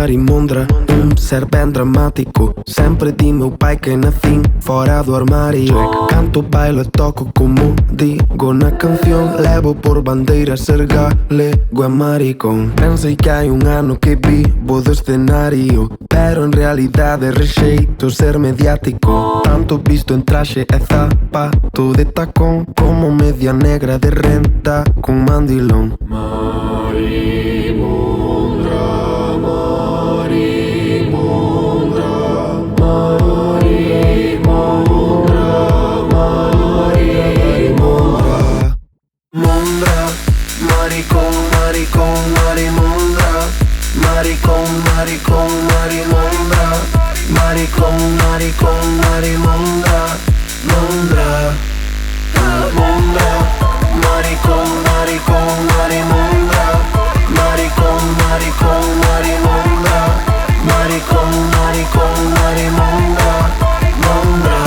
marimondra, un ser ben drammatico. Sempre di meu pai que nasci fora do armário. Canto, bailo e toco como digo na canción. Levo por bandeira ser galego e maricón. Pensei que hai un ano que vivo do escenario, pero en realidade rexeito ser mediático. Tanto visto en traxe e zapato de tacón, como media negra de renta con mandilón. Marimondra, marimondra, marimondra, marimondra. Mondra, maricón, maricón, marimondra. Maricón, maricón, marimondra. Maricón, maricón, marimondra. Mondra, mondra. Maricón, maricón, marimondra. Maricón, maricón, marimondra. Maricón, maricón, marimondra. Mondra.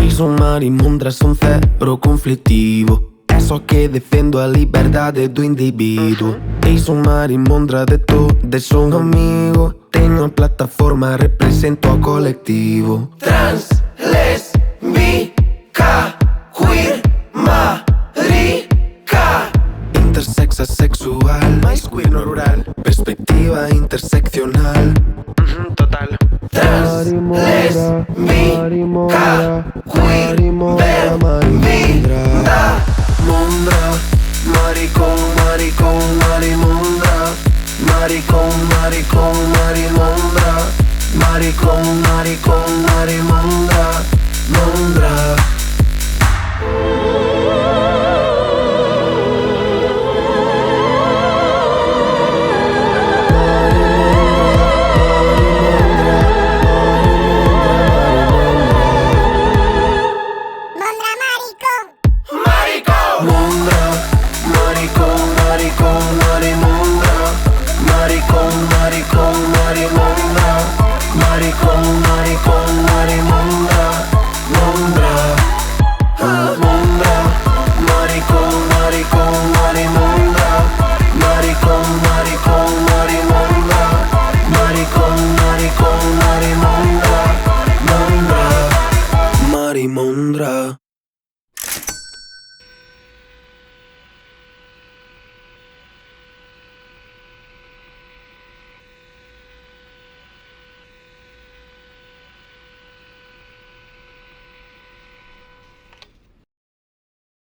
Eu sou marimondra, sou zero conflitivo. É só que defendo a liberdade do indivíduo. Eu sou marimondra de todos, sou um amigo. Tenho a plataforma, represento ao coletivo. Trans, lésbica, queer, marica. Intersexa, sexual, mais queer no rural. Perspectiva interseccional. Total. Trans, lésbica, queer, bem-vinda. Mondra, maricón, maricón, marimondra. Maricón, maricón, marimondra. Maricón, maricón, marimondra. Mondra. Mondra, maricón, maricón, marimondra. Maricón, maricón, marimondra. Maricón, maricón, marimondra.